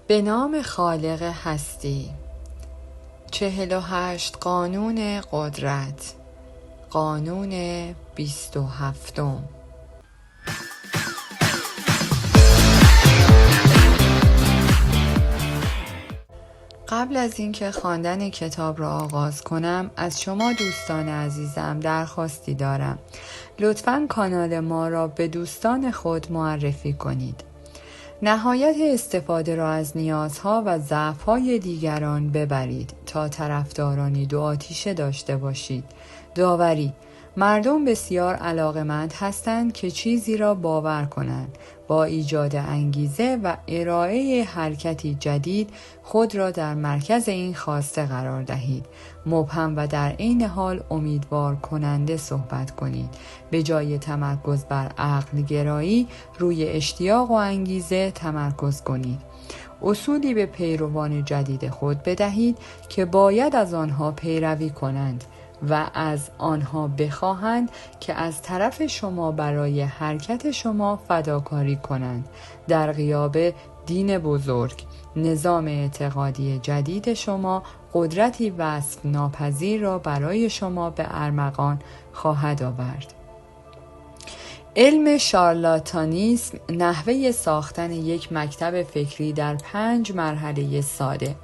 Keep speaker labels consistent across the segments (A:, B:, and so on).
A: به نام خالق هستی. 48 قانون قدرت. قانون 27. قبل از اینکه خواندن کتاب را آغاز کنم، از شما دوستان عزیزم درخواستی دارم. لطفاً کانال ما را به دوستان خود معرفی کنید. نهایت استفاده را از نیازها و ضعف‌های دیگران ببرید تا طرفدارانی دو آتیشه داشته باشید. داوری: مردم بسیار علاقه‌مند هستند که چیزی را باور کنند. با ایجاد انگیزه و ارائه حرکتی جدید خود را در مرکز این خواسته قرار دهید. مبهم و در عین حال امیدوار کننده صحبت کنید. به جای تمرکز بر عقل گرایی، روی اشتیاق و انگیزه تمرکز کنید. اصولی به پیروان جدید خود بدهید که باید از آنها پیروی کنند و از آنها بخواهند که از طرف شما برای حرکت شما فداکاری کنند. در غیاب دین بزرگ، نظام اعتقادی جدید شما قدرتی وصف ناپذیر را برای شما به ارمغان خواهد آورد. علم شارلاتانیسم نحوه ساختن یک مکتب فکری در 5 مرحله ساده.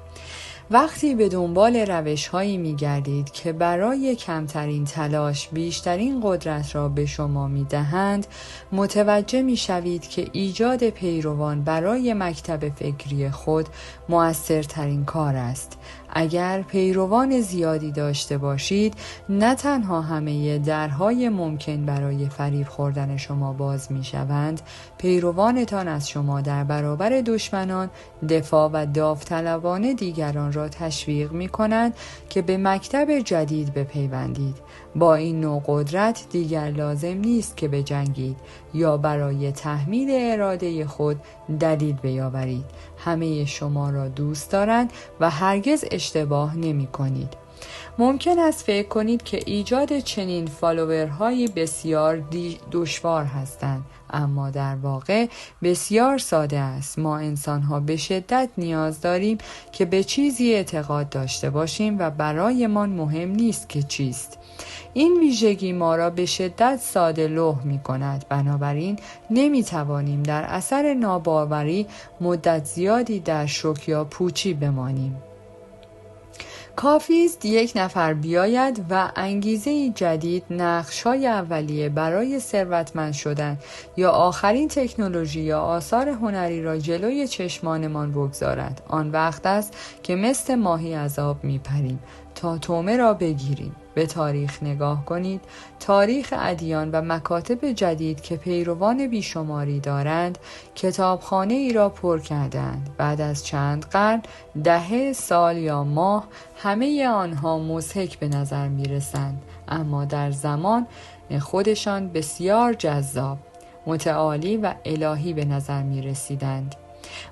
A: وقتی به دنبال روش‌هایی می‌گردید که برای کمترین تلاش بیشترین قدرت را به شما می‌دهند، متوجه می‌شوید که ایجاد پیروان برای مکتب فکری خود مؤثرترین کار است. اگر پیروان زیادی داشته باشید، نه تنها همه درهای ممکن برای فریب خوردن شما باز می‌شوند، پیروانتان از شما در برابر دشمنان، دفاع و داوطلبانه دیگران را تشویق می‌کنند که به مکتب جدید بپیوندید. با این نوع قدرت دیگر لازم نیست که بجنگید یا برای تحمیل اراده خود دلیل بیاورید. همه شما را دوست دارند و هرگز اشتباه نمی کنید. ممکن است فکر کنید که ایجاد چنین فالوورهایی بسیار دشوار هستند، اما در واقع بسیار ساده است. ما انسان‌ها به شدت نیاز داریم که به چیزی اعتقاد داشته باشیم و برایمان مهم نیست که چیست. این ویژگی ما را به شدت ساده لوح می کند. بنابراین نمی توانیم در اثر ناباوری مدت زیادی در شوک یا پوچی بمانیم. کافی است یک نفر بیاید و انگیزه جدید، نقش‌های اولیه برای ثروتمند شدن یا آخرین تکنولوژی یا آثار هنری را جلوی چشمانمان بگذارد. آن وقت است که مثل ماهی از آب می‌پریم تا طعمه را بگیریم. به تاریخ نگاه کنید. تاریخ ادیان و مکاتب جدید که پیروان بیشماری دارند، کتابخانه ای را پر کردند. بعد از چند قرن، دهه، سال یا ماه، همه آنها مضحک به نظر می رسند، اما در زمان خودشان بسیار جذاب، متعالی و الهی به نظر می رسیدند.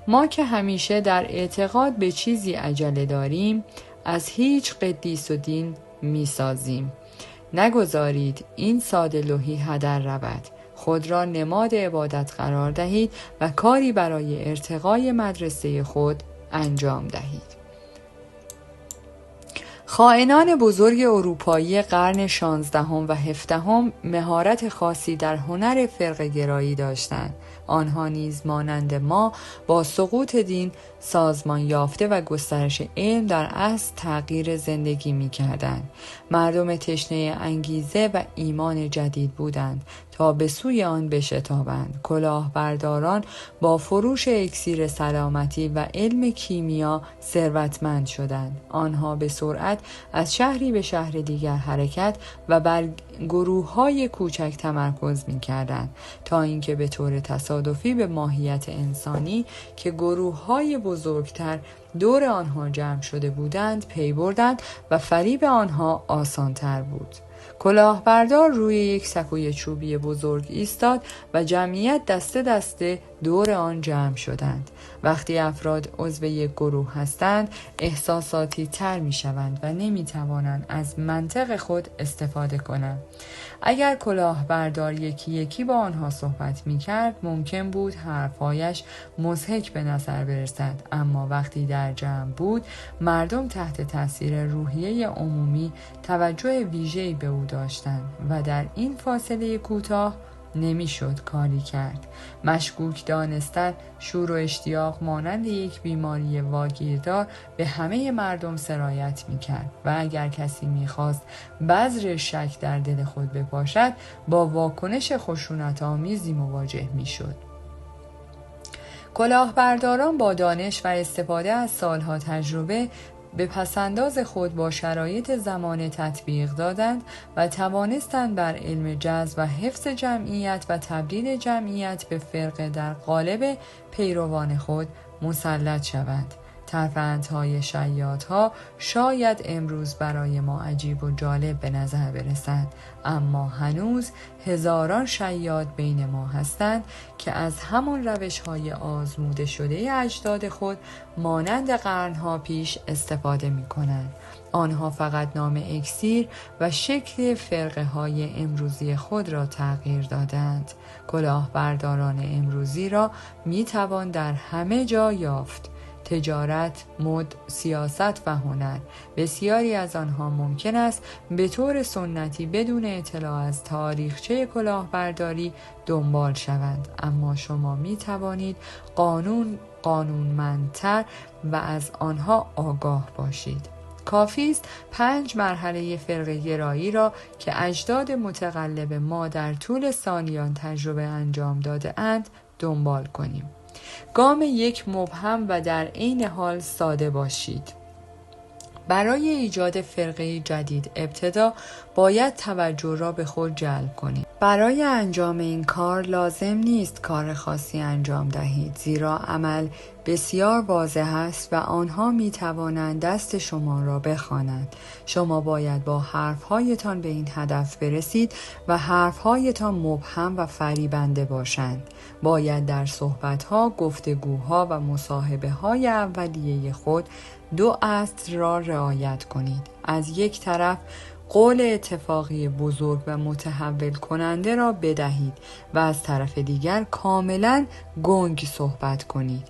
A: ما که همیشه در اعتقاد به چیزی عجله داریم، از هیچ قدیس و دین می سازیم. نگذارید این ساده لوحی هدر رود. خود را نماد عبادت قرار دهید و کاری برای ارتقای مدرسه خود انجام دهید. خائنان بزرگ اروپایی قرن 16 و 17 مهارت خاصی در هنر فرقه‌گرایی داشتند. آنها نیز مانند ما با سقوط دین، سازمان یافته و گسترش علم در اصل تغییر زندگی می کردند. مردم تشنه انگیزه و ایمان جدید بودند تا به سوی آن بشتابند. کلاهبرداران با فروش اکسیر سلامتی و علم کیمیا ثروتمند شدند. آنها به سرعت از شهری به شهر دیگر حرکت و بر گروه‌های کوچک تمرکز می‌کردند تا اینکه به طور تصادفی به ماهیت انسانی که گروه‌های بزرگتر دور آنها جمع شده بودند پی بردند و فریب آنها آسان‌تر بود. کلاهبردار روی یک سکوی چوبی بزرگ ایستاد و جمعیت دسته دسته دور آن جمع شدند. وقتی افراد عضو یک گروه هستند احساساتی تر می شوند و نمی توانند از منطق خود استفاده کنند. اگر کلاهبردار یکی یکی با آنها صحبت می کرد ممکن بود حرفهایش مضحک به نظر برسد، اما وقتی در جمع بود مردم تحت تاثیر روحیه عمومی توجه ویژه‌ای به او داشتند و در این فاصله کوتاه نمیشد کاری کرد. مشکوک دانستن، شور و اشتیاق مانند یک بیماری واگیردار به همه مردم سرایت میکرد و اگر کسی میخواست بذر شک در دل خود بپاشد با واکنش خشونت آمیزی مواجه میشد. کلاهبرداران با دانش و استفاده از سالها تجربه به پسنداز خود با شرایط زمان تطبیق دادند و توانستند بر علم جذب و حفظ جمعیت و تبدیل جمعیت به فرقه در قالب پیروان خود مسلط شوند. ترفندهای شیادها شاید امروز برای ما عجیب و جالب به نظر برسند، اما هنوز هزاران شیاد بین ما هستند که از همان روش‌های آزموده شده اجداد خود مانند قرنها پیش استفاده می‌کنند. آنها فقط نام اکسیر و شکل فرقه های امروزی خود را تغییر دادند. کلاهبرداران امروزی را می‌توان در همه جا یافت: تجارت، مد، سیاست و هنر. بسیاری از آنها ممکن است به طور سنتی بدون اطلاع از تاریخچه کلاهبرداری دنبال شوند، اما شما می توانید قانونمندتر و از آنها آگاه باشید. کافی است 5 مرحله فرقه گرایی را که اجداد متقلب ما در طول سالیان تجربه انجام داده اند دنبال کنیم. گام 1: مبهم و در عین حال ساده باشید. برای ایجاد فرقه جدید ابتدا باید توجه را به خود جلب کنید. برای انجام این کار لازم نیست کار خاصی انجام دهید، زیرا عمل بسیار واضح است و آنها می توانند دست شما را بخوانند. شما باید با حرفهایتان به این هدف برسید و حرفهایتان مبهم و فریبنده باشند. باید در صحبتها، گفتگوها و مصاحبه‌های اولیه خود 2 اصل را رعایت کنید. از یک طرف قول اتفاقی بزرگ و متحول کننده را بدهید و از طرف دیگر کاملا گنگ صحبت کنید.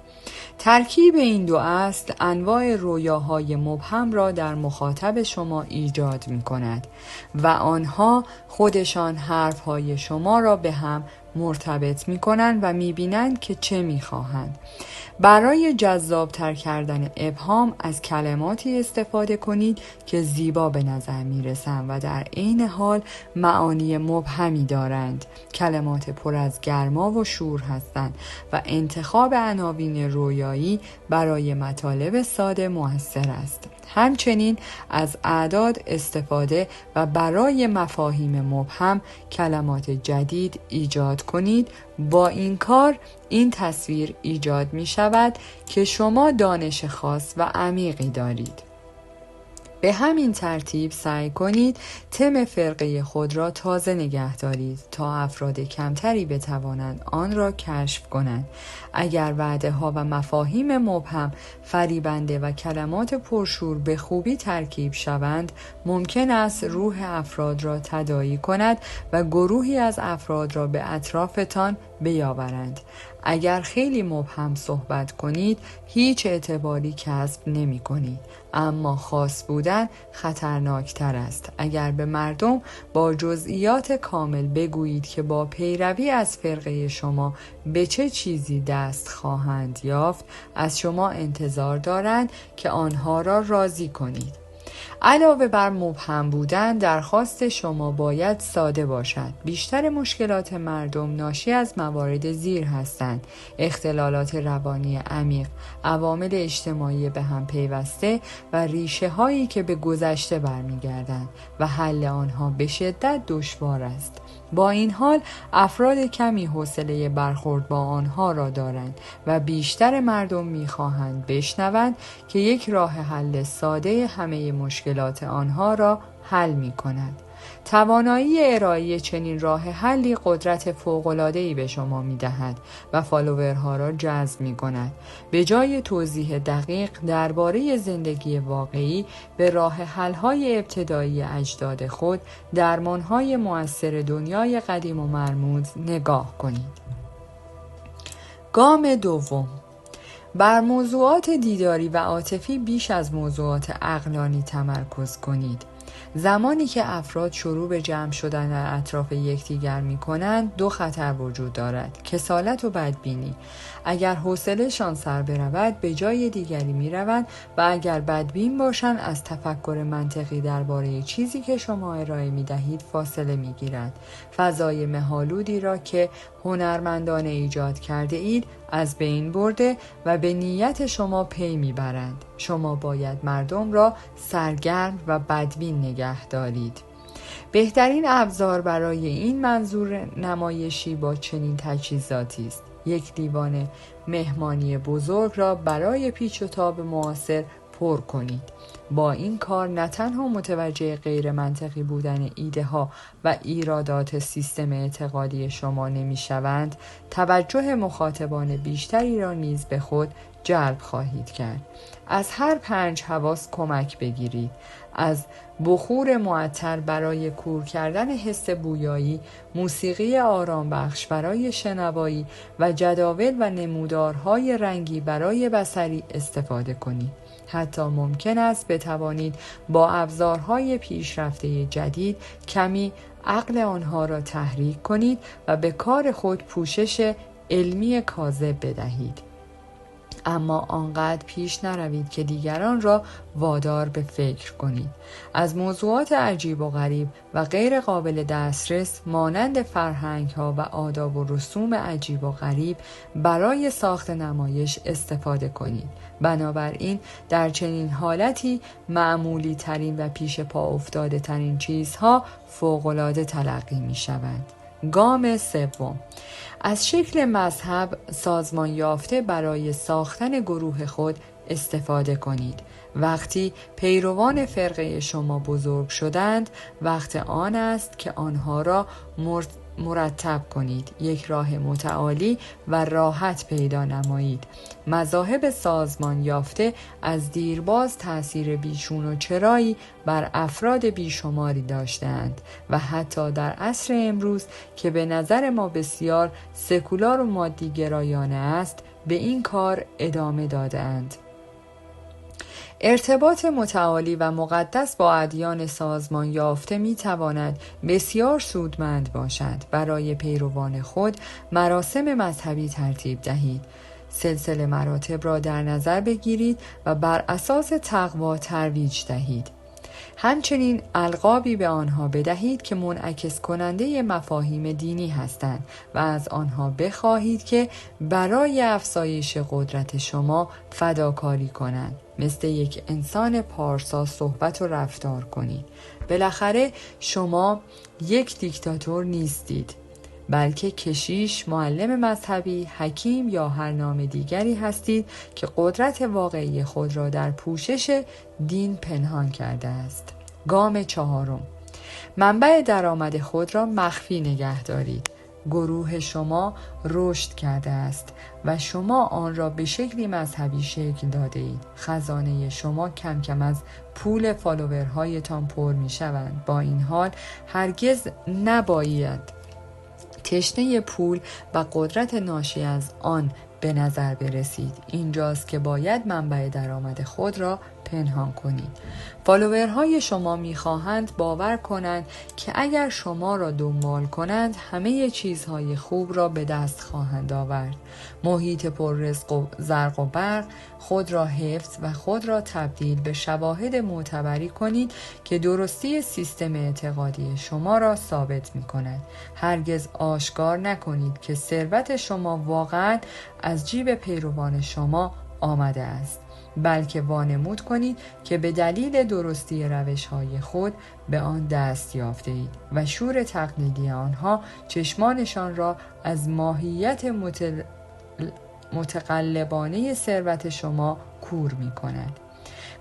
A: ترکیب این 2 اصل انواع رویاهای مبهم را در مخاطب شما ایجاد می کند و آنها خودشان حرفهای شما را به هم مرتبط می کنند و می بینند که چه می خواهند. برای جذابتر کردن ابهام از کلماتی استفاده کنید که زیبا به نظر می رسند و در عین حال معانی مبهمی دارند. کلمات پر از گرما و شور هستند و انتخاب عناوین رویایی برای مطالب ساده مؤثر است. همچنین از اعداد استفاده و برای مفاهیم مبهم کلمات جدید ایجاد کنید. با این کار این تصویر ایجاد می شود که شما دانش خاص و عمیقی دارید. به همین ترتیب سعی کنید تم فرقه خود را تازه نگه دارید تا افراد کمتری بتوانند آن را کشف کنند. اگر وعده ها و مفاهیم مبهم، فریبنده و کلمات پرشور به خوبی ترکیب شوند، ممکن است روح افراد را تداعی کند و گروهی از افراد را به اطرافتان بیاورند. اگر خیلی مبهم صحبت کنید هیچ اعتباری کسب نمی کنید، اما خاص بودن خطرناکتر است. اگر به مردم با جزئیات کامل بگویید که با پیروی از فرقه شما به چه چیزی دست خواهند یافت، از شما انتظار دارند که آنها را راضی کنید. علاوه بر مبهم بودن، درخواست شما باید ساده باشد. بیشتر مشکلات مردم ناشی از موارد زیر هستند: اختلالات روانی عمیق، عوامل اجتماعی به هم پیوسته و ریشه هایی که به گذشته برمیگردند و حل آنها به شدت دشوار است. با این حال افراد کمی حوصله برخورد با آنها را دارند و بیشتر مردم می‌خواهند بشنوند که یک راه حل ساده همه مشکلات آنها را حل می‌کند. توانایی ارائه چنین راه حلی قدرت فوق‌العاده‌ای به شما می‌دهد و فالوورها را جذب می‌کند. به جای توضیح دقیق درباره زندگی واقعی، به راه حل‌های ابتدایی اجداد خود، درمان‌های مؤثر دنیای قدیم و مرموز نگاه کنید. گام دوم، بر موضوعات دیداری و عاطفی بیش از موضوعات عقلانی تمرکز کنید. زمانی که افراد شروع به جمع شدن در اطراف یکدیگر می‌کنند، دو خطر وجود دارد: کسالت و بدبینی. اگر حوصله‌شان سر برود، به جای دیگری می‌روند و اگر بدبین باشند، از تفکر منطقی درباره چیزی که شما ارائه می‌دهید فاصله می‌گیرند. فضای مه‌آلودی را که هنرمندانه ایجاد کرده اید از بین برده و به نیت شما پی میبرند. شما باید مردم را سرگرم و بدبین نگه دارید. بهترین ابزار برای این منظور نمایشی با چنین تجهیزاتی است: یک لیوان مهمانی بزرگ را برای پیچ و تاب معاصر پر کنید. با این کار نه تنها متوجه غیر منطقی بودن ایده ها و ایرادات سیستم اعتقادی شما نمی شوند، توجه مخاطبان بیشتری را نیز به خود جلب خواهید کرد. از هر 5 حواس کمک بگیرید: از بخور معطر برای کور کردن حس بویایی، موسیقی آرام بخش برای شنوایی و جداول و نمودارهای رنگی برای بصری استفاده کنید. حتی ممکن است بتوانید با ابزارهای پیشرفته جدید کمی عقل آنها را تحریک کنید و به کار خود پوشش علمی کاذب بدهید. اما آنقدر پیش نروید که دیگران را وادار به فکر کنید. از موضوعات عجیب و غریب و غیر قابل دسترس مانند فرهنگ‌ها و آداب و رسوم عجیب و غریب برای ساخت نمایش استفاده کنید. بنابراین در چنین حالتی معمولی ترین و پیش پا افتاده ترین چیزها فوق‌العاده تلقی می شوند. گام سوم، از شکل مذهب سازمان یافته برای ساختن گروه خود استفاده کنید. وقتی پیروان فرقه شما بزرگ شدند، وقت آن است که آنها را مرتب کنید. یک راه متعالی و راحت پیدا نمایید. مذاهب سازمان یافته از دیرباز تأثیر بیشون و چرایی بر افراد بیشماری داشتند و حتی در عصر امروز که به نظر ما بسیار سکولار و مادی گرایانه است، به این کار ادامه دادند. ارتباط متعالی و مقدس با ادیان سازمان یافته می تواند بسیار سودمند باشد. برای پیروان خود مراسم مذهبی ترتیب دهید. سلسله مراتب را در نظر بگیرید و بر اساس تقوا ترویج دهید. همچنین القابی به آنها بدهید که منعکس کننده مفاهیم دینی هستند و از آنها بخواهید که برای افزایش قدرت شما فداکاری کنند. مثل یک انسان پارسا صحبت و رفتار کنید. بالاخره شما یک دیکتاتور نیستید، بلکه کشیش، معلم مذهبی، حکیم یا هر نام دیگری هستید که قدرت واقعی خود را در پوشش دین پنهان کرده است. گام چهارم، منبع درآمد خود را مخفی نگه دارید. گروه شما رشد کرده است و شما آن را به شکلی مذهبی شکل داده اید. خزانه شما کم کم از پول فالوورهایتان پر می شوند. با این حال هرگز نباید تشنه پول و قدرت ناشی از آن به نظر برسید. اینجاست که باید منبع درآمد خود را پنهان کنید. فالوورهای شما می‌خواهند باور کنند که اگر شما را دنبال کنند همه چیزهای خوب را به دست خواهند آورد. محیط پر رزق و زرق و برق خود را حفظ و خود را تبدیل به شواهد معتبری کنید که درستی سیستم اعتقادی شما را ثابت می‌کند. هرگز آشکار نکنید که ثروت شما واقعاً از جیب پیروان شما آمده است، بلکه وانمود کنید که به دلیل درستی روش‌های خود به آن دست یافته اید و شور تقلیدی آنها چشمانشان را از ماهیت متقلبانه ثروت شما کور می کند.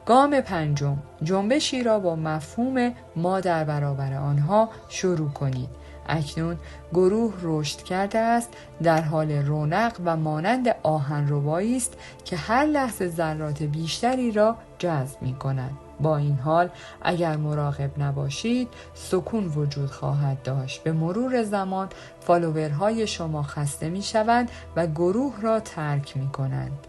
A: گام پنجم، جنبشی را با مفهوم ما در برابر آنها شروع کنید. اکنون گروه رشد کرده است، در حال رونق و مانند آهنربایی است که هر لحظه ذرات بیشتری را جذب می‌کند. با این حال اگر مراقب نباشید سکون وجود خواهد داشت. به مرور زمان فالوورهای شما خسته می‌شوند و گروه را ترک می‌کنند.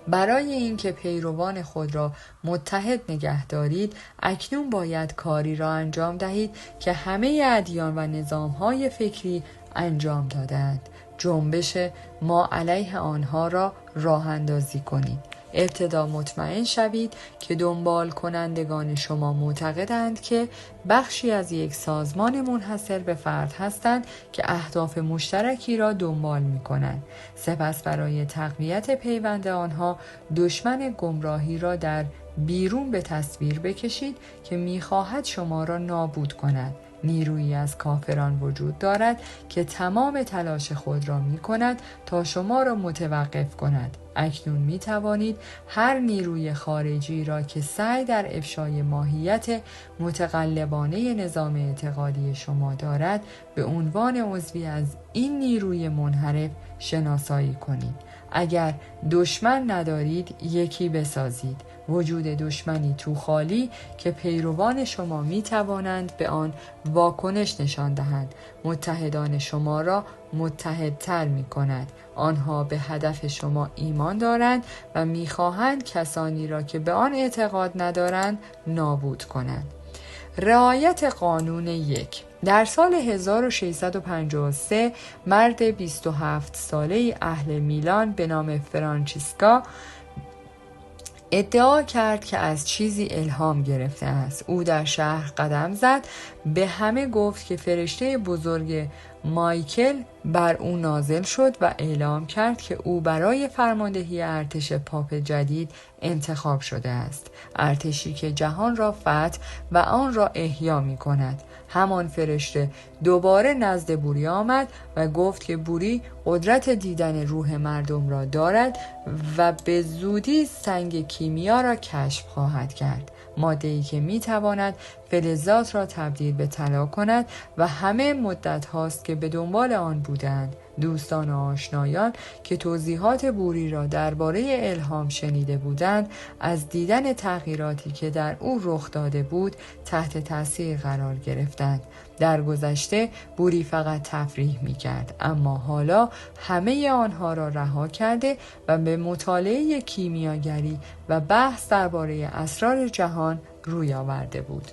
A: برای اینکه پیروان خود را متحد نگه دارید، اکنون باید کاری را انجام دهید که همه ادیان و نظام‌های فکری انجام دادند. جنبش ما علیه آنها را راه اندازی کنید. ابتدا مطمئن شوید که دنبال کنندگان شما معتقدند که بخشی از یک سازمان منحصر به فرد هستند که اهداف مشترکی را دنبال می کنند. سپس برای تقویت پیوند آنها دشمن گمراهی را در بیرون به تصویر بکشید که می خواهد شما را نابود کند. نیرویی از کافران وجود دارد که تمام تلاش خود را می کند تا شما را متوقف کند. اکنون می توانید هر نیروی خارجی را که سعی در افشای ماهیت متقلبانه نظام اعتقادی شما دارد به عنوان عضوی از این نیروی منحرف شناسایی کنید. اگر دشمن ندارید یکی بسازید. وجود دشمنی تو خالی که پیروان شما می توانند به آن واکنش نشان دهند متحدان شما را متحدتر می کند. آنها به هدف شما ایمان دارند و می خواهند کسانی را که به آن اعتقاد ندارند نابود کنند. رعایت قانون 1. در سال 1653 مرد 27 ساله اهل میلان به نام فرانچیسکا ادعا کرد که از چیزی الهام گرفته است. او در شهر قدم زد، به همه گفت که فرشته بزرگ مایکل بر او نازل شد و اعلام کرد که او برای فرماندهی ارتش پاپ جدید انتخاب شده است. ارتشی که جهان را فتح و آن را احیا می کند. همان فرشته دوباره نزد بوری آمد و گفت که بوری قدرت دیدن روح مردم را دارد و به زودی سنگ کیمیا را کشف خواهد کرد. ماده‌ای که می‌تواند فلزات را تبدیل به طلا کند و همه مدت هاست که به دنبال آن بودند. دوستان و آشنایان که توضیحات بوری را درباره الهام شنیده بودند از دیدن تغییراتی که در او رخ داده بود تحت تاثیر قرار گرفتند. در گذشته بوری فقط تفریح می‌کرد، اما حالا همه آنها را رها کرده و به مطالعه کیمیاگری و بحث درباره اسرار جهان روی آورده بود.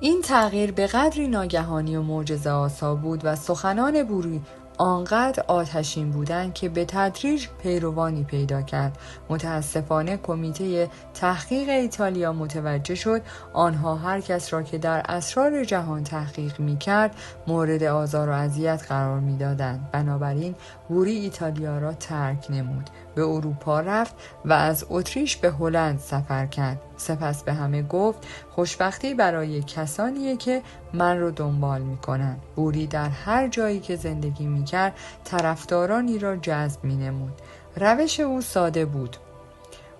A: این تغییر به قدری ناگهانی و معجزه‌آسا بود و سخنان بوری آنقدر آتشین بودند که به تدریج پیروانی پیدا کرد. متاسفانه کمیته تحقیق ایتالیا متوجه شد آنها هر کس را که در اسرار جهان تحقیق می‌کرد مورد آزار و اذیت قرار می‌دادند. بنابراین بوری ایتالیا را ترک نمود، به اروپا رفت و از اتریش به هلند سفر کرد. سپس به همه گفت خوشبختی برای کسانیه که من رو دنبال میکنن. بوری در هر جایی که زندگی میکرد طرفدارانی را جذب مینمود. روش او ساده بود.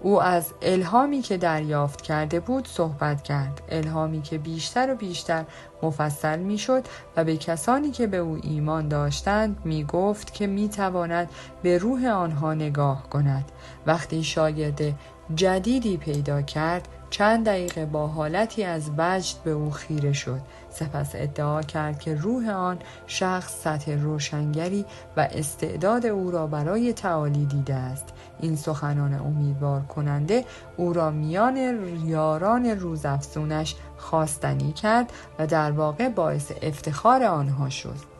A: او از الهامی که دریافت کرده بود صحبت کرد، الهامی که بیشتر و بیشتر مفصل میشد و به کسانی که به او ایمان داشتند میگفت که میتواند به روح آنها نگاه کند. وقتی شاگرد جدیدی پیدا کرد چند دقیقه با حالتی از وجد به او خیره شد. سپس ادعا کرد که روح آن شخص سطح روشنگری و استعداد او را برای تعالی دیده است. این سخنان امیدوار کننده او را میان یاران روزافزونش خواستنی کرد و در واقع باعث افتخار آنها شد.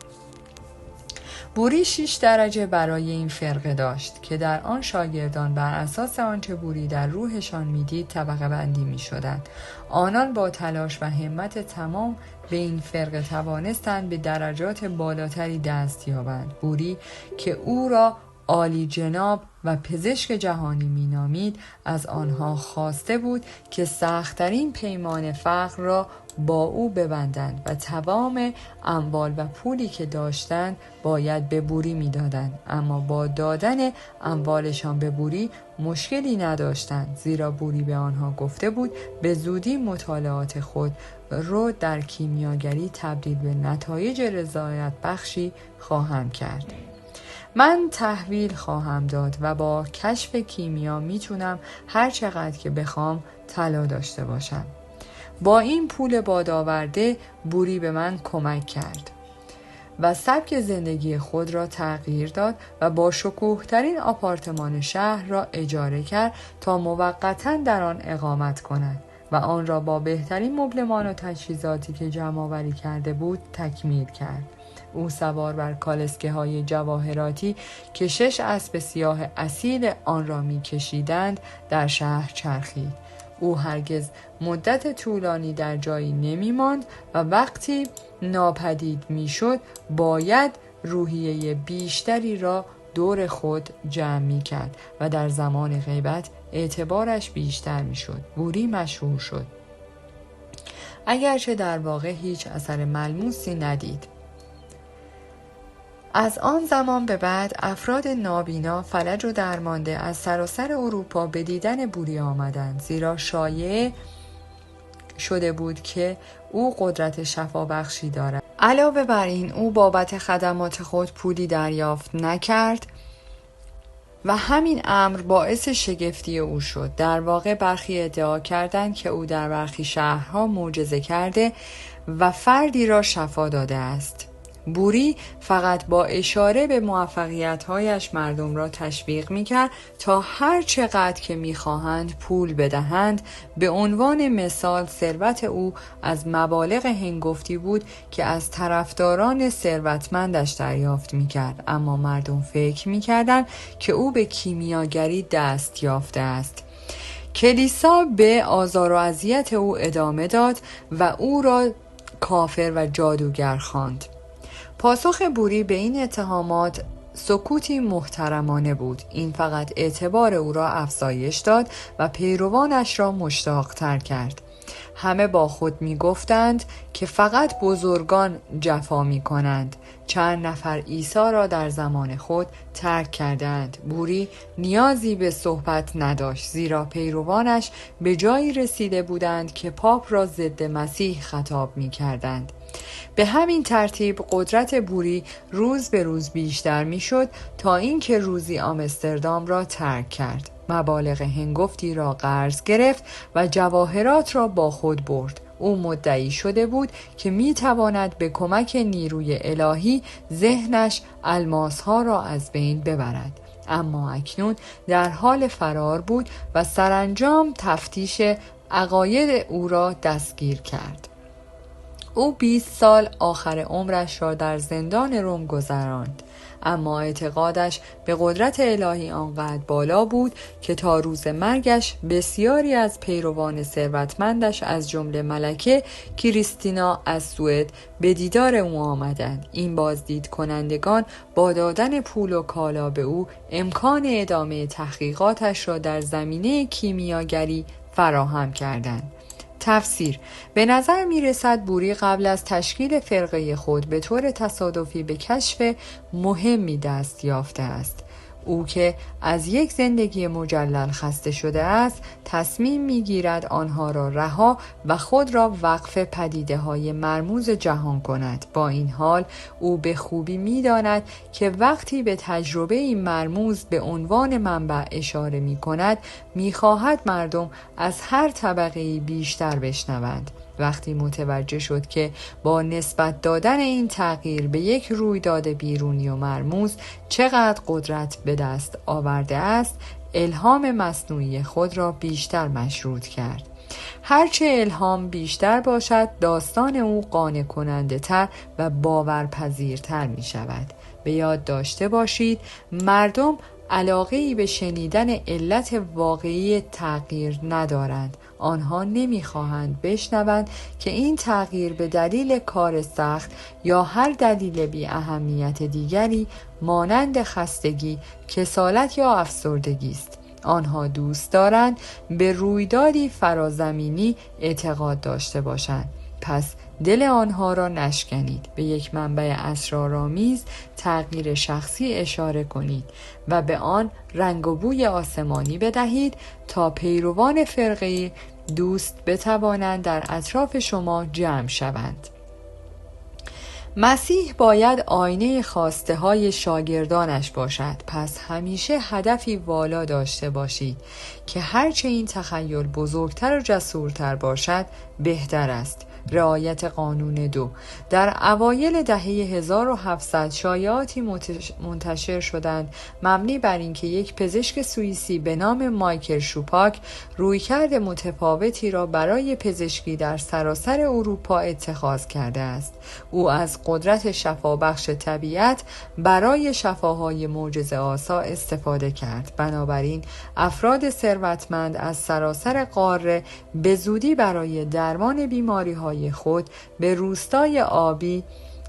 A: بوری 6 درجه برای این فرقه داشت که در آن شاگردان بر اساس آنچه بوری در روحشان میدید طبقه بندی می شدند. آنان با تلاش و همت تمام به این فرقه توانستند به درجات بالاتری دست یابند. بوری که او را عالی جناب و پزشک جهانی مینامید از آنها خواسته بود که سخت‌ترین پیمان فقر را با او ببندند و تمام اموال و پولی که داشتند باید به بوری میدادند. اما با دادن اموالشان به بوری مشکلی نداشتند، زیرا بوری به آنها گفته بود به زودی مطالعات خود رو در کیمیاگری تبدیل به نتایج رضایت بخشی خواهم کرد. من تحویل خواهم داد و با کشف کیمیا میتونم هر چقدر که بخوام طلا داشته باشم. با این پول بادآورده بوری به من کمک کرد و سبک زندگی خود را تغییر داد و با شکوه‌ترین آپارتمان شهر را اجاره کرد تا موقتاً در آن اقامت کند و آن را با بهترین مبلمان و تجهیزاتی که جمع‌آوری کرده بود تکمیل کرد. او سوار بر کالسکه‌های جواهراتی که 6 اسب سیاه اصیل آن را می‌کشیدند در شهر چرخید. او هرگز مدت طولانی در جایی نمی‌ماند و وقتی ناپدید می‌شد باید روحیه بیشتری را دور خود جمع می‌کرد و در زمان غیبت اعتبارش بیشتر می‌شد. بوری مشهور شد، اگرچه در واقع هیچ اثر ملموسی ندید. از آن زمان به بعد افراد نابینا، فلج و درمانده از سراسر اروپا به دیدن بوری آمدند، زیرا شایع شده بود که او قدرت شفابخشی دارد. علاوه بر این او بابت خدمات خود پولی دریافت نکرد و همین امر باعث شگفتی او شد. در واقع برخی ادعا کردند که او در برخی شهرها معجزه کرده و فردی را شفا داده است. بوری فقط با اشاره به موفقیت‌هایش مردم را تشویق می‌کرد تا هر چقدر که می‌خواهند پول بدهند. به عنوان مثال ثروت او از مبالغ هنگفتی بود که از طرفداران ثروتمندش دریافت می‌کرد، اما مردم فکر می‌کردند که او به کیمیاگری دست یافته است. کلیسا به آزار و اذیت او ادامه داد و او را کافر و جادوگر خواند. پاسخ بوری به این اتهامات سکوتی محترمانه بود. این فقط اعتبار او را افزایش داد و پیروانش را مشتاق‌تر کرد. همه با خود می گفتند که فقط بزرگان جفا می کنند. چند نفر عیسی را در زمان خود ترک کردند. بوری نیازی به صحبت نداشت، زیرا پیروانش به جایی رسیده بودند که پاپ را ضد مسیح خطاب می کردند. به همین ترتیب قدرت بوری روز به روز بیشتر می شد تا اینکه روزی آمستردام را ترک کرد. مبالغ هنگفتی را قرض گرفت و جواهرات را با خود برد. او مدعی شده بود که می تواند به کمک نیروی الهی ذهنش الماسها را از بین ببرد، اما اکنون در حال فرار بود و سرانجام تفتیش عقاید او را دستگیر کرد. او 20 سال آخر عمرش را در زندان روم گذراند، اما اعتقادش به قدرت الهی آنقدر بالا بود که تا روز مرگش بسیاری از پیروان ثروتمندش از جمله ملکه کریستینا از سوئد به دیدار او آمدند. این بازدید کنندگان با دادن پول و کالا به او امکان ادامه تحقیقاتش را در زمینه کیمیاگری فراهم کردند. تفسیر: به نظر می رسد بوری قبل از تشکیل فرقه خود به طور تصادفی به کشف مهمی دست یافته است. او که از یک زندگی مجلل خسته شده است، تصمیم می‌گیرد آنها را رها و خود را وقف پدیده‌های مرموز جهان کند. با این حال او به خوبی می‌داند که وقتی به تجربه این مرموز به عنوان منبع اشاره می‌کند، می‌خواهد مردم از هر طبقه‌ای بیشتر بشنوند. وقتی متوجه شد که با نسبت دادن این تغییر به یک رویداد بیرونی و مرموز چقدر قدرت به دست آورده است، الهام مصنوعی خود را بیشتر مشروط کرد. هرچه الهام بیشتر باشد، داستان او قانع کننده تر و باورپذیرتر می شود. به یاد داشته باشید مردم علاقه‌ای به شنیدن علت واقعی تغییر ندارند. آنها نمی‌خواهند بشنوند که این تغییر به دلیل کار سخت یا هر دلیل بی اهمیت دیگری مانند خستگی، کسالت یا افسردگی است. آنها دوست دارند به رویدادی فرازمینی اعتقاد داشته باشند. پس دل آنها را نشکنید، به یک منبع اسرارآمیز تغییر شخصی اشاره کنید و به آن رنگ و بوی آسمانی بدهید تا پیروان فرقه‌ای دوست بتوانند در اطراف شما جمع شوند. مسیح باید آینه خواسته های شاگردانش باشد، پس همیشه هدفی والا داشته باشید که هرچه این تخیل بزرگتر و جسورتر باشد بهتر است. رعایت قانون 2. در اوایل دهه 1700 شایعاتی منتشر شدند مبنی بر اینکه یک پزشک سوئیسی به نام مایکل شوپاک رویکرد متفاوتی را برای پزشکی در سراسر اروپا اتخاذ کرده است. او از قدرت شفابخش طبیعت برای شفاهای معجزه‌آسا استفاده کرد. بنابراین افراد ثروتمند از سراسر قاره به زودی برای درمان بیماری‌های خود به روستای آبی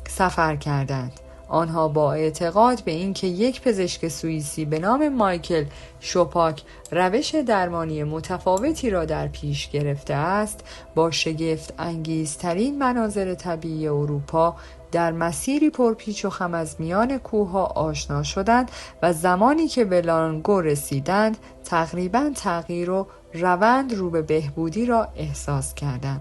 A: سفر کردند. آنها با اعتقاد به اینکه یک پزشک سوئیسی به نام مایکل شوپاک روش درمانی متفاوتی را در پیش گرفته است، با شگفت انگیزترین مناظر طبیعی اروپا در مسیری پرپیچ و خم از میان کوه‌ها آشنا شدند و زمانی که به لانگو رسیدند تقریباً تغییر و روند رو به بهبودی را احساس کردند.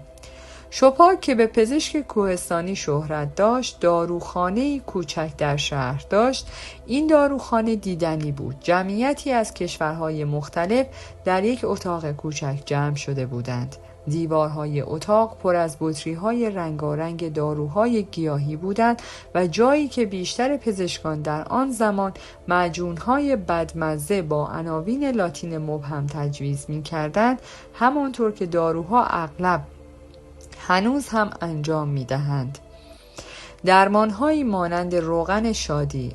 A: شوپاک که به پزشک کوهستانی شهرت داشت، داروخانه‌ای کوچک در شهر داشت. این داروخانه دیدنی بود. جمعیتی از کشورهای مختلف در یک اتاق کوچک جمع شده بودند. دیوارهای اتاق پر از بطری‌های رنگارنگ داروهای گیاهی بودند و جایی که بیشتر پزشکان در آن زمان معجون‌های بدمزه با عناوین لاتین مبهم تجویز می‌کردند، همانطور که داروها اغلب هنوز هم انجام می‌دهند. درمان‌هایی مانند روغن شادی،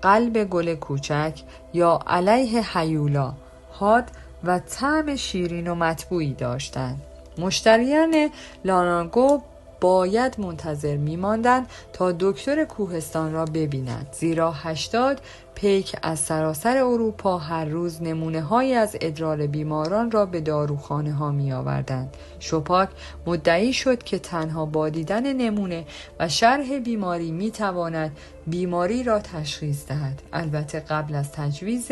A: قلب گل کوچک یا علیه هیولا حاد و طعم شیرین و مطبوعی داشتند. مشتریان لانگو باید منتظر می‌ماندند تا دکتر کوهستان را ببینند، زیرا 80 پیک از سراسر اروپا هر روز نمونه‌هایی از ادرار بیماران را به داروخانه ها می آوردند. شوپاک مدعی شد که تنها با دیدن نمونه و شرح بیماری می تواند بیماری را تشخیص دهد. البته قبل از تجویز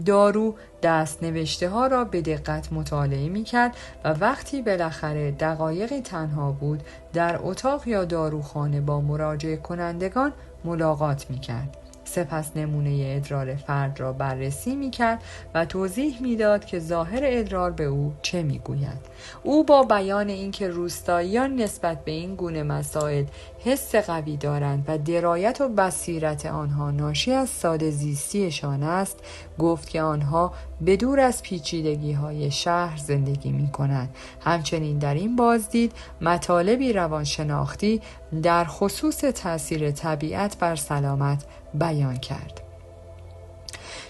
A: دارو دست نوشته ها را به دقت مطالعه می کرد و وقتی بالاخره دقایقی تنها بود در اتاق یا داروخانه با مراجعه کنندگان ملاقات می کرد. سپس نمونه ادرار فرد را بررسی می‌کرد و توضیح می‌داد که ظاهر ادرار به او چه می‌گوید. او با بیان اینکه روستاییان نسبت به این گونه مسائل حس قوی دارند و درایت و بصیرت آنها ناشی از ساده زیستیشان است، گفت که آنها بدور از پیچیدگی‌های شهر زندگی می‌کنند. همچنین در این بازدید مطالبی روانشناختی در خصوص تأثیر طبیعت بر سلامت بیان کرد.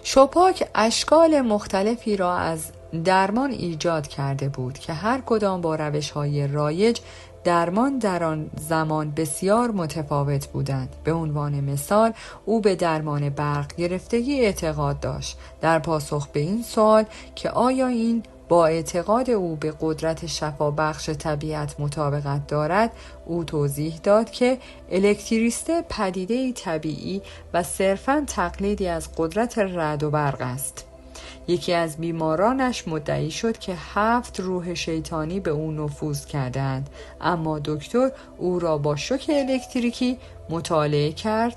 A: شوپاک اشکال مختلفی را از درمان ایجاد کرده بود که هر کدام با روش‌های رایج درمان در آن زمان بسیار متفاوت بودند. به عنوان مثال او به درمان برق گرفتگی اعتقاد داشت. در پاسخ به این سوال که آیا این با اعتقاد او به قدرت شفابخش طبیعت مطابقت دارد، او توضیح داد که الکتریسته پدیده‌ای طبیعی و صرفاً تقلیدی از قدرت رعد و برق است. یکی از بیمارانش مدعی شد که 7 روح شیطانی به او نفوذ کردند، اما دکتر او را با شوک الکتریکی مطالعه کرد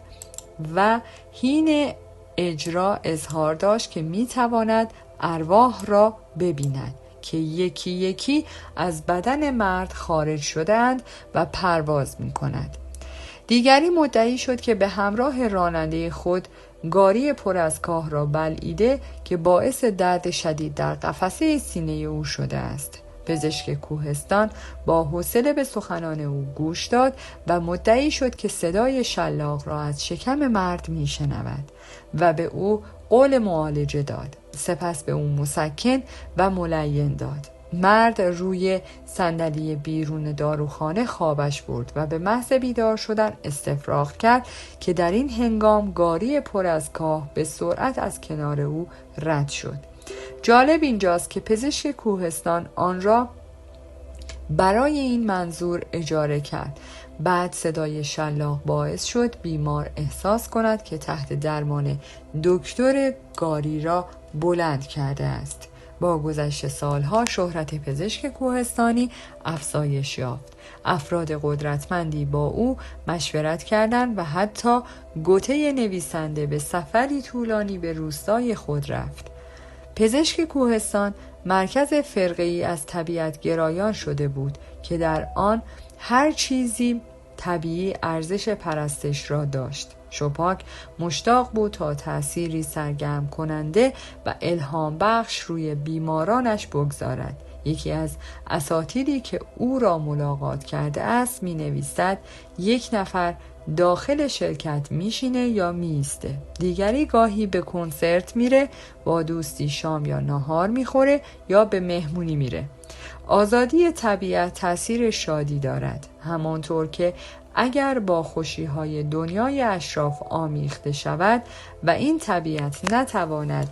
A: و حین اجرا اظهار داشت که می‌تواند ارواح را ببیند که یکی یکی از بدن مرد خارج شدند و پرواز می‌کند. دیگری مدعی شد که به همراه راننده خود گاری پر از کاه را بلعیده که باعث درد شدید در قفسه سینه او شده است. پزشک کوهستان با حوصله به سخنان او گوش داد و مدعی شد که صدای شلاق را از شکم مرد میشنود و به او قول معالجه داد. سپس به او مسکن و ملین داد. مرد روی صندلی بیرون داروخانه خوابش برد و به محض بیدار شدن استفراغ کرد که در این هنگام گاری پر از کاه به سرعت از کنار او رد شد. جالب اینجاست که پزشک کوهستان آن را برای این منظور اجاره کرد. بعد صدای شلاق باعث شد بیمار احساس کند که تحت درمان دکتر گاری را بلند کرده است. با گذشت سالها شهرت پزشک کوهستانی افزایش یافت. افراد قدرتمندی با او مشورت کردند و حتی گوته نویسنده به سفری طولانی به روستای خود رفت. پزشک کوهستان مرکز فرقه‌ای از طبیعت گرایان شده بود که در آن هر چیزی طبیعی ارزش پرستش را داشت. شوپاک مشتاق بود تا تأثیری سرگرم کننده و الهام بخش روی بیمارانش بگذارد. یکی از اساتیدی که او را ملاقات کرده است می نویسد یک نفر داخل شرکت میشینه یا میسته، دیگری گاهی به کنسرت میره، با دوستی شام یا نهار میخوره یا به مهمونی میره. آزادی طبیعت تأثیر شادی دارد، همانطور که اگر با خوشی‌های دنیای اشراف آمیخته شود و این طبیعت نتواند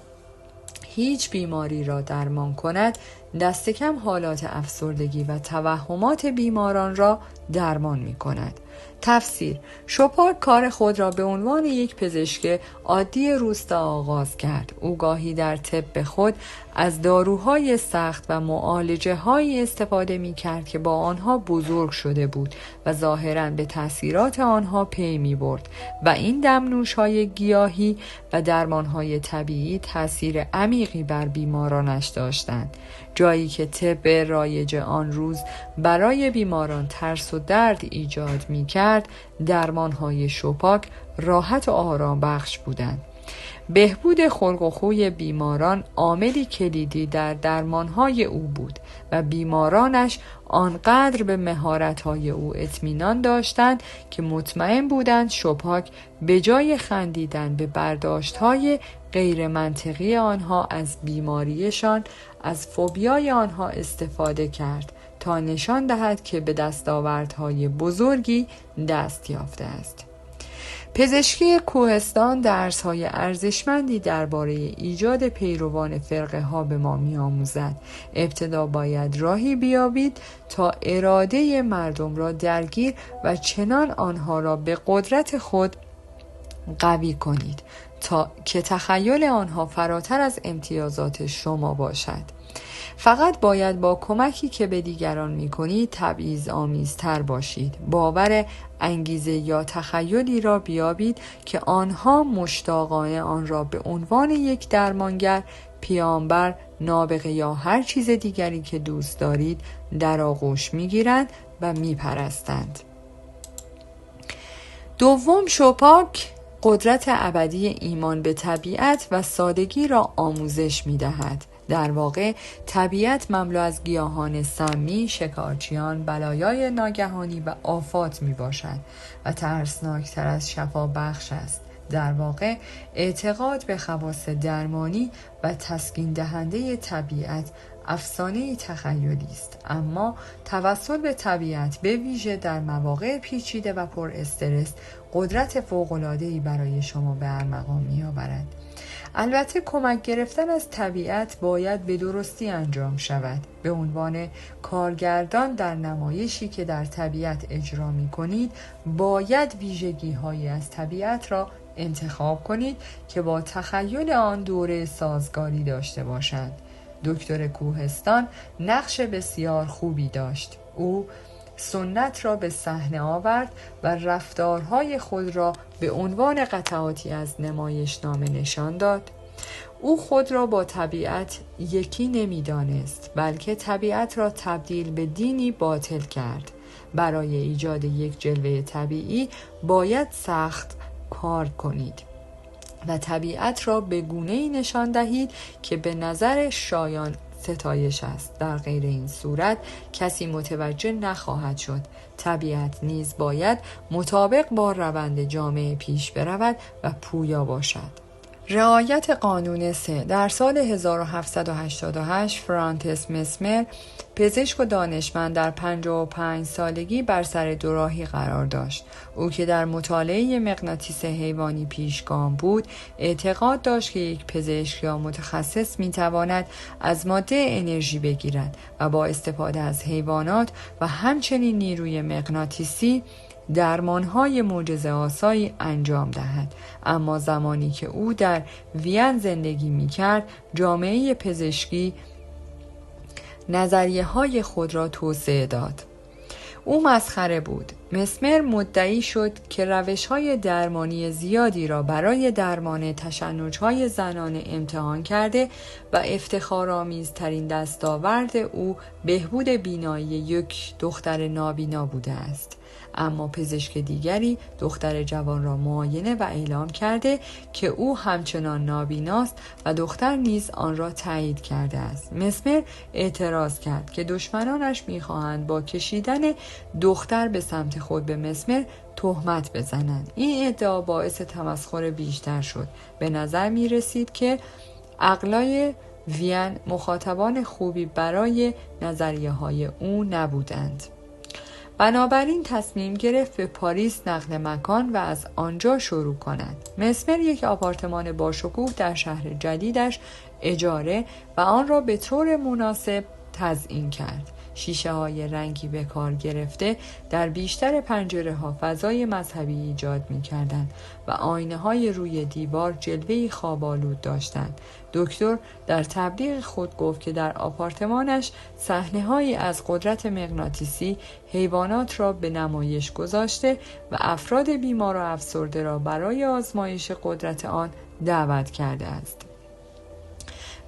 A: هیچ بیماری را درمان کند، دست کم حالات افسردگی و توهمات بیماران را درمان می کند. تفسیر: شوپاک کار خود را به عنوان یک پزشک عادی روستا آغاز کرد. او گاهی در طب خود از داروهای سخت و معالجه‌هایی استفاده می‌کرد که با آنها بزرگ شده بود و ظاهراً به تأثیرات آنها پی می‌برد و این دمنوش‌های گیاهی و درمان‌های طبیعی تأثیر عمیقی بر بیمارانش داشتند. جایی که طب رایج آن روز برای بیماران ترس و درد ایجاد می‌کرد، درمان‌های شوپاک راحت و آرام بخش بودند. بهبود خلق و خوی بیماران عاملی کلیدی در درمان‌های او بود و بیمارانش آنقدر به مهارت‌های او اطمینان داشتند که مطمئن بودند شوپاک به جای خندیدن به برداشت‌های غیر منطقی آنها از بیماریشان، از فوبیای آنها استفاده کرد تا نشان دهد که به دستاوردهای بزرگی دست یافته است. پزشکی کوهستان درس‌های ارزشمندی درباره ایجاد پیروان فرقه ها به ما می‌آموزد. ابتدا باید راهی بیابید تا اراده مردم را درگیر و چنان آنها را به قدرت خود قوی کنید تا که تخیل آنها فراتر از امتیازات شما باشد. فقط باید با کمکی که به دیگران می‌کنید تبعیض‌آمیزتر باشید. باور انگیزه یا تخیلی را بیابید که آنها مشتاقانه آن را به عنوان یک درمانگر، پیامبر، نابغه یا هر چیز دیگری که دوست دارید در آغوش می‌گیرند و می‌پرستند. دوم، شوپاک قدرت ابدی ایمان به طبیعت و سادگی را آموزش می‌دهد. در واقع طبیعت مملو از گیاهان سمی، شکارچیان، بلایای ناگهانی و آفات می باشد و ترسناکتر از شفا بخش است. در واقع اعتقاد به خواص درمانی و تسکین دهنده طبیعت افسانه تخیلی است، اما توسل به طبیعت به ویژه در مواقع پیچیده و پر استرس قدرت فوق‌العاده‌ای برای شما به ارمغان می‌آورد. البته کمک گرفتن از طبیعت باید به درستی انجام شود. به عنوان کارگردان در نمایشی که در طبیعت اجرا می کنید، باید ویژگی هایی از طبیعت را انتخاب کنید که با تخیل آن دوره سازگاری داشته باشند. دکتر کوهستان نقش بسیار خوبی داشت. او سنت را به صحنه آورد و رفتارهای خود را به عنوان قطعاتی از نمایشنامه نشان داد. او خود را با طبیعت یکی نمی‌دانست، بلکه طبیعت را تبدیل به دینی باطل کرد. برای ایجاد یک جلوه طبیعی باید سخت کار کنید و طبیعت را به گونه‌ای نشان دهید که به نظر شایان ستایش است. در غیر این صورت کسی متوجه نخواهد شد. طبیعت نیز باید مطابق با روند جامعه پیش برود و پویا باشد. رعایت قانون 3. در سال 1788 فرانتس مسمر، پزشک و دانشمند، در 55 سالگی بر سر دوراهی قرار داشت. او که در مطالعه مغناطیس حیوانی پیشگام بود، اعتقاد داشت که یک پزشک یا متخصص میتواند از ماده انرژی بگیرد و با استفاده از حیوانات و همچنین نیروی مغناطیسی درمانهای معجزه‌آسایی انجام دهد. اما زمانی که او در وین زندگی می‌کرد، جامعه پزشکی نظریه‌های خود را توسعه داد. او مسخره بود. مسمر مدعی شد که روش‌های درمانی زیادی را برای درمان تشنج‌های زنانه امتحان کرده و افتخارآمیزترین دستاورد او بهبود بینایی یک دختر نابینا بوده است. اما پزشک دیگری دختر جوان را معاینه و اعلام کرده که او همچنان نابیناست و دختر نیز آن را تایید کرده است. مسمر اعتراض کرد که دشمنانش می‌خواهند با کشیدن دختر به سمت خود به مسمر تهمت بزنند. این ادعا باعث تمسخر بیشتر شد. به نظر می رسید که عقلای وین مخاطبان خوبی برای نظریه های او نبودند. بنابراین تصمیم گرفت به پاریس نقل مکان و از آنجا شروع کند. مسمر یک آپارتمان باشکوه در شهر جدیدش اجاره و آن را به طور مناسب تزیین کرد. شیشه های رنگی به کار گرفته در بیشتر پنجره ها فضای مذهبی ایجاد می کردند و آینه های روی دیوار جلوه‌ای خواب‌آلود داشتند. دکتر در تبلیغ خود گفت که در آپارتمانش صحنه‌هایی از قدرت مغناطیسی حیوانات را به نمایش گذاشته و افراد بیمار و افسرده را برای آزمایش قدرت آن دعوت کرده است.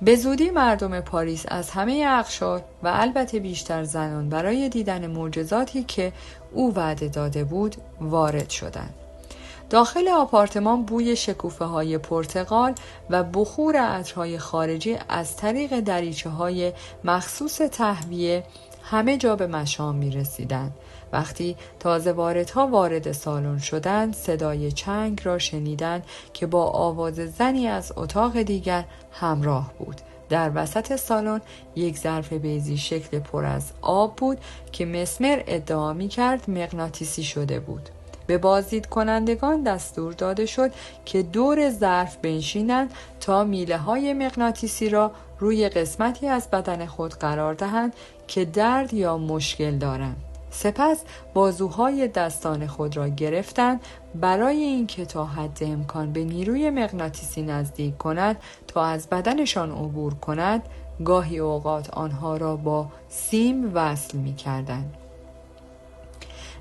A: به زودی مردم پاریس از همه اقشار و البته بیشتر زنان برای دیدن معجزاتی که او وعده داده بود وارد شدند. داخل آپارتمان بوی شکوفه‌های پرتقال و بخور عطرهای خارجی از طریق دریچه‌های مخصوص تهویه همه جا به مشام می‌رسیدند. وقتی تازه واردها وارد سالن شدند، صدای چنگ را شنیدند که با آواز زنی از اتاق دیگر همراه بود. در وسط سالن یک ظرف بیضی شکل پر از آب بود که مسمر ادعا می‌کرد مغناطیسی شده بود. به بازدید کنندگان دستور داده شد که دور ظرف بنشینند تا میله‌های مغناطیسی را روی قسمتی از بدن خود قرار دهند که درد یا مشکل دارند. سپس بازوهای دستان خود را گرفتند برای اینکه تا حد امکان به نیروی مغناطیسی نزدیک کند تا از بدنشان عبور کند. گاهی اوقات آنها را با سیم وصل می‌کردند.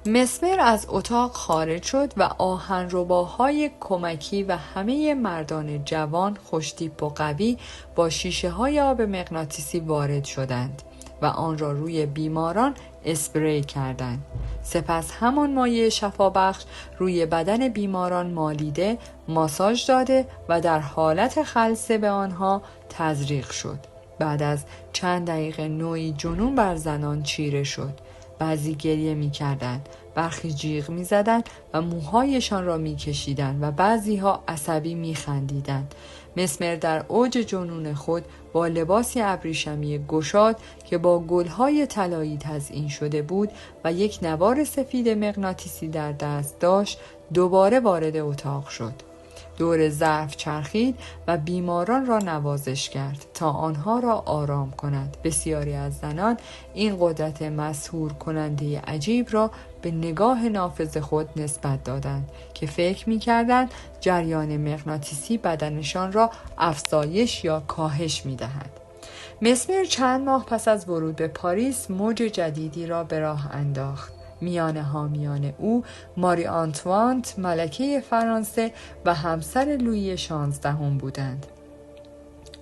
A: مسمر از اتاق خارج شد و آهنرباهای کمکی و همه مردان جوان خوشتیپ و قوی با شیشه های آب مغناطیسی وارد شدند و آن را روی بیماران اسپری کردند. سپس همان مایع شفابخش روی بدن بیماران مالیده، ماساژ داده و در حالت خلسه به آنها تزریق شد. بعد از چند دقیقه نوعی جنون بر زنان چیره شد. بعضی گریه می کردند، برخی جیغ می زدند و موهایشان را می کشیدند و بعضی ها عصبی می خندیدند. مسمر در اوج جنون خود با لباسی ابریشمی گشاد که با گلهای طلایی تزیین شده بود و یک نوار سفید مغناطیسی در دست داشت دوباره وارد اتاق شد. دور ظرف چرخید و بیماران را نوازش کرد تا آنها را آرام کند. بسیاری از زنان این قدرت مسحور کننده عجیب را به نگاه نافذ خود نسبت دادند که فکر می‌کردند جریان مغناطیسی بدنشان را افزایش یا کاهش می‌دهد. مسمر چند ماه پس از ورود به پاریس موج جدیدی را به راه انداخت. میان حامیان او ماری آنتوانت ملکه فرانسه و همسر لویی 16 بودند.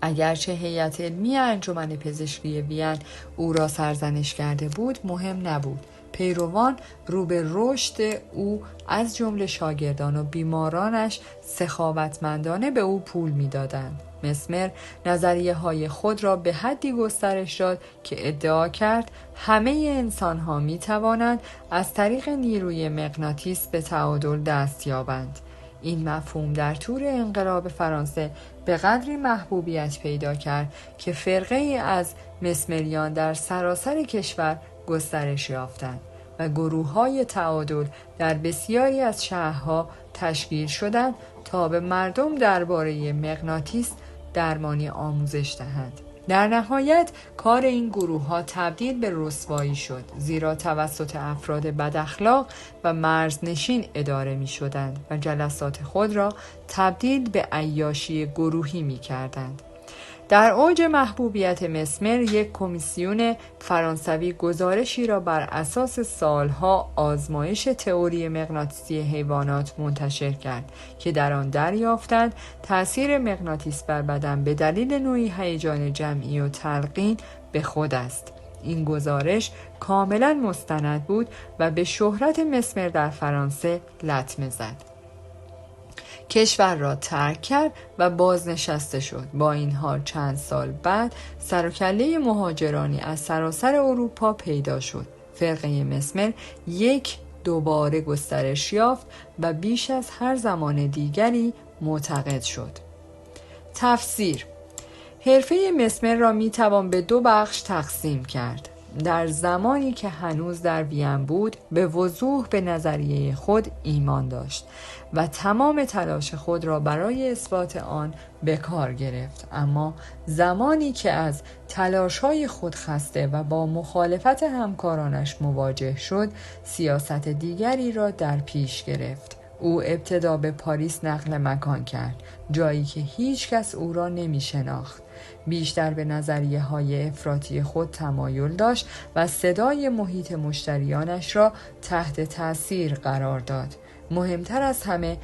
A: اگرچه هیئت علمی انجمن پزشکی وین او را سرزنش کرده بود، مهم نبود. پیروان رو به رشد او از جمله شاگردان و بیمارانش سخاوتمندانه به او پول می‌دادند. مسمر نظریه های خود را به حدی گسترش داد که ادعا کرد همه انسان ها می توانند از طریق نیروی مغناطیس به تعادل دست یابند. این مفهوم در طول انقلاب فرانسه به قدری محبوبیت پیدا کرد که فرقه ای از مسمریان در سراسر کشور گسترش یافتند و گروه‌های تعادل در بسیاری از شهرها تشکیل شدند تا به مردم درباره مغناطیس درمانی آموزش دهند. در نهایت کار این گروه‌ها تبدیل به رسوایی شد، زیرا توسط افراد بداخلاق و مرزنشین اداره می‌شدند و جلسات خود را تبدیل به عیاشی گروهی می‌کردند. در اوج محبوبیت مسمر، یک کمیسیون فرانسوی گزارشی را بر اساس سالها آزمایش تئوری مغناطیسی حیوانات منتشر کرد که در آن دریافتند تأثیر مغناطیس بر بدن به دلیل نوعی هیجان جمعی و تلقین به خود است. این گزارش کاملا مستند بود و به شهرت مسمر در فرانسه لطمه زد. کشور را ترک کرد و بازنشسته شد. با این حال چند سال بعد سر و کله مهاجرانی از سراسر اروپا پیدا شد. فرقه مسمر دوباره گسترش یافت و بیش از هر زمان دیگری معتقد شد. تفسیر: حرفه مسمر را می توان به دو بخش تقسیم کرد. در زمانی که هنوز در وین بود، به وضوح به نظریه خود ایمان داشت و تمام تلاش خود را برای اثبات آن به کار گرفت. اما زمانی که از تلاش‌های خود خسته و با مخالفت همکارانش مواجه شد، سیاست دیگری را در پیش گرفت. او ابتدا به پاریس نقل مکان کرد، جایی که هیچ کس او را نمی شناخت. بیشتر به نظریه های افراطی خود تمایل داشت و صدای محیط مشتریانش را تحت تأثیر قرار داد. مهمتر از همه،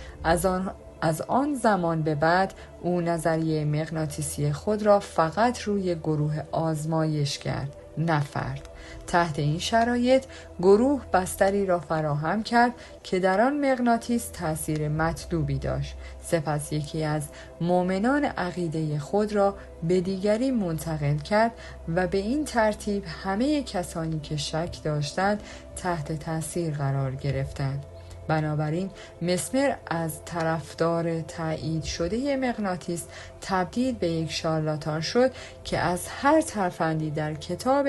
A: از آن زمان به بعد او نظریه مغناطیسی خود را فقط روی گروه آزمایش کرد، نه فرد. تحت این شرایط گروه بستری را فراهم کرد که در آن مغناطیس تأثیر مطلوبی داشت. سپس یکی از مؤمنان عقیده خود را به دیگری منتقل کرد و به این ترتیب همه کسانی که شک داشتند تحت تأثیر قرار گرفتند. بنابراین مسمر از طرفدار تایید شده مغناطیس تبدیل به یک شارلاتان شد که از هر ترفندی در کتاب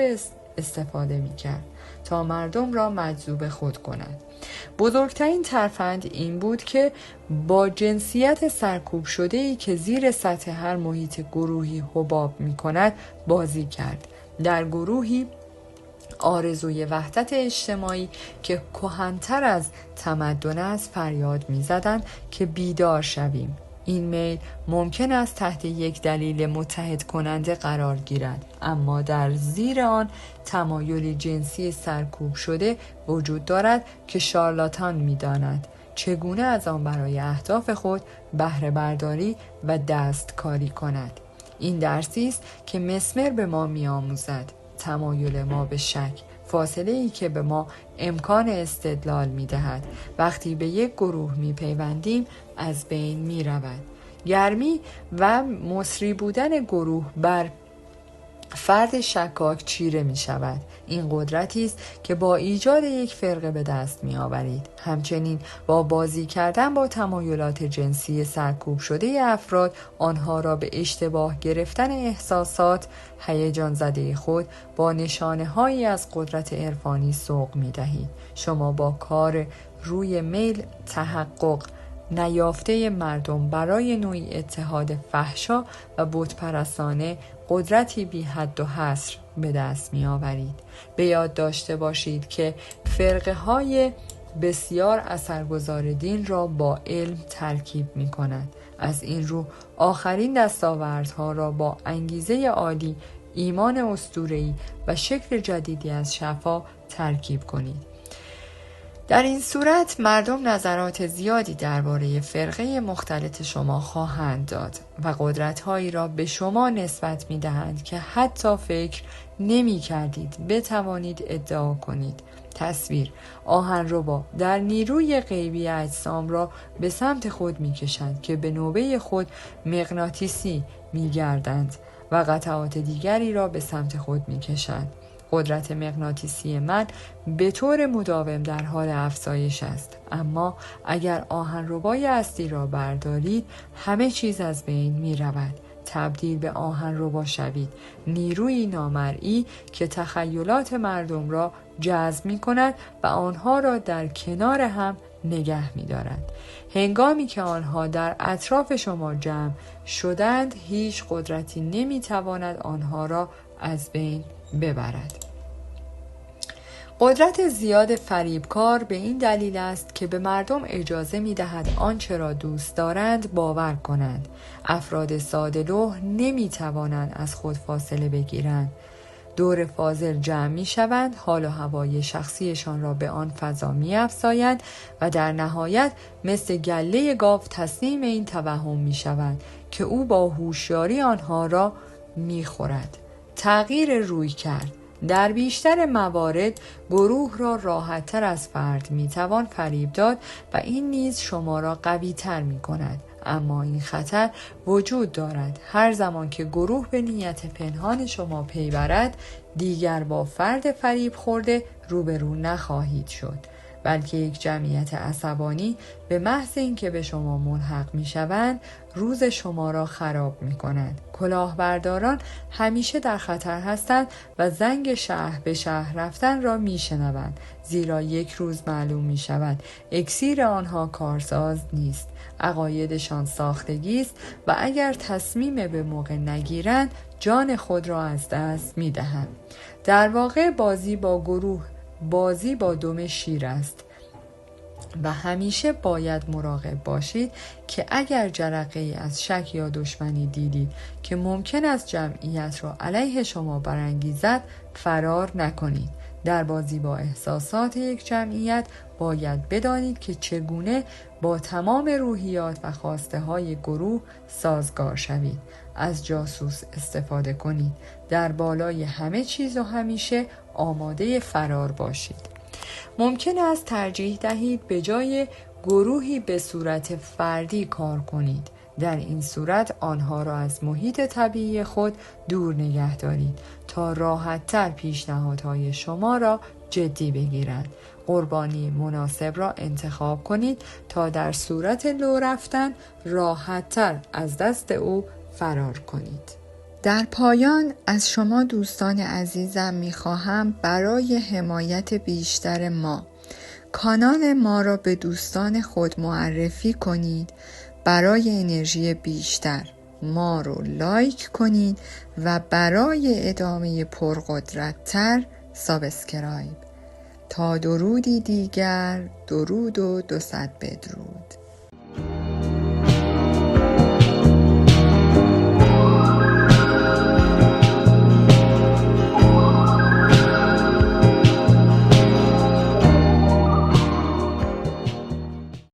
A: استفاده می‌کرد تا مردم را مجذوب خود کند. بزرگترین ترفند این بود که با جنسیت سرکوب شده‌ای که زیر سطح هر محیط گروهی حباب می‌کند بازی کرد. در گروهی آرزوی وحدت اجتماعی که کهن‌تر از تمدن است فریاد می‌زدند که بیدار شویم. این میل ممکن است تحت یک دلیل متحد کننده قرار گیرد، اما در زیر آن تمایل جنسی سرکوب شده وجود دارد که شارلاتان می‌داند چگونه از آن برای اهداف خود بهره برداری و دستکاری کند. این درسی است که مسمر به ما می‌آموزد. تمایل ما به شک، فاصله ای که به ما امکان استدلال می دهد، وقتی به یک گروه می پیوندیم از بین می رود. گرمی و مصری بودن گروه بر فرد شکاک چیره می شود. این قدرتی است که با ایجاد یک فرقه به دست می آورید. همچنین با بازی کردن با تمایلات جنسی سرکوب شده افراد، آنها را به اشتباه گرفتن احساسات هیجان زده خود با نشانه هایی از قدرت عرفانی سوق می دهید. شما با کار روی میل تحقق نیافته مردم برای نوعی اتحاد فحشا و بتپرستانه قدرتی بی حد و حصر به دست می آورید. به یاد داشته باشید که فرقه های بسیار اثرگذار دین را با علم ترکیب می کنند. از این رو آخرین دستاوردها را با انگیزه عالی، ایمان اسطوره‌ای و شکل جدیدی از شفا ترکیب کنید. در این صورت مردم نظرات زیادی درباره فرقه مختلط شما خواهند داد و قدرت‌هایی را به شما نسبت می‌دهند که حتی فکر نمی‌کردید بتوانید ادعا کنید. تصویر: آهنربا در نیروی غیبی اجسام را به سمت خود می‌کشند که به نوبه خود مغناطیسی می‌گردند و قطعات دیگری را به سمت خود می‌کشند. قدرت مغناطیسی من به طور مداوم در حال افزایش است، اما اگر آهنربای اصلی را بردارید همه چیز از بین می رود. تبدیل به آهنربا شوید، نیروی نامرئی که تخیلات مردم را جذب می کند و آنها را در کنار هم نگه می دارد. هنگامی که آنها در اطراف شما جمع شدند، هیچ قدرتی نمی تواند آنها را از بین ببرد. قدرت زیاد فریبکار به این دلیل است که به مردم اجازه می دهد آنچه را دوست دارند باور کنند. افراد ساده‌لوح نمی توانند از خود فاصله بگیرند. دور فاضل جمع می شوند، حال و هوای شخصیشان را به آن فضا می افزایند و در نهایت مثل گله گاو تسلیم این توهم می شوند که او با هوشیاری آنها را می خورد. تغییر روی کرد. در بیشتر موارد گروه را راحت‌تر از فرد میتوان فریب داد و این نیز شما را قوی‌تر می‌کند. اما این خطر وجود دارد. هر زمان که گروه به نیت پنهان شما پی برد، دیگر با فرد فریب خورده روبرو نخواهید شد، بلکه یک جمعیت عصبانی به محض اینکه به شما ملحق میشوند روز شما را خراب میکنند. کلاهبرداران همیشه در خطر هستند و زنگ شهر به شهر رفتن را میشنوند، زیرا یک روز معلوم میشود اکسیر آنها کارساز نیست، عقایدشان ساختگی است و اگر تصمیم به موقع نگیرند جان خود را از دست میدهند. در واقع بازی با دم شیر است و همیشه باید مراقب باشید که اگر جرقه‌ای از شک یا دشمنی دیدید که ممکن است جمعیت را علیه شما برانگیزد فرار نکنید. در بازی با احساسات یک جمعیت باید بدانید که چگونه با تمام روحیات و خواسته های گروه سازگار شوید. از جاسوس استفاده کنید. در بالای همه چیز و همیشه آماده فرار باشید. ممکن است ترجیح دهید به جای گروهی به صورت فردی کار کنید. در این صورت آنها را از محیط طبیعی خود دور نگه دارید تا راحت‌تر پیشنهادهای شما را جدی بگیرند. قربانی مناسب را انتخاب کنید تا در صورت لو رفتن راحت‌تر از دست او فرار کنید. در پایان از شما دوستان عزیزم می‌خواهم برای حمایت بیشتر ما کانال ما را به دوستان خود معرفی کنید. برای انرژی بیشتر ما رو لایک کنید و برای ادامه پرقدرت‌تر سابسکرایب. تا درودی دیگر، درود و 200 بدرود.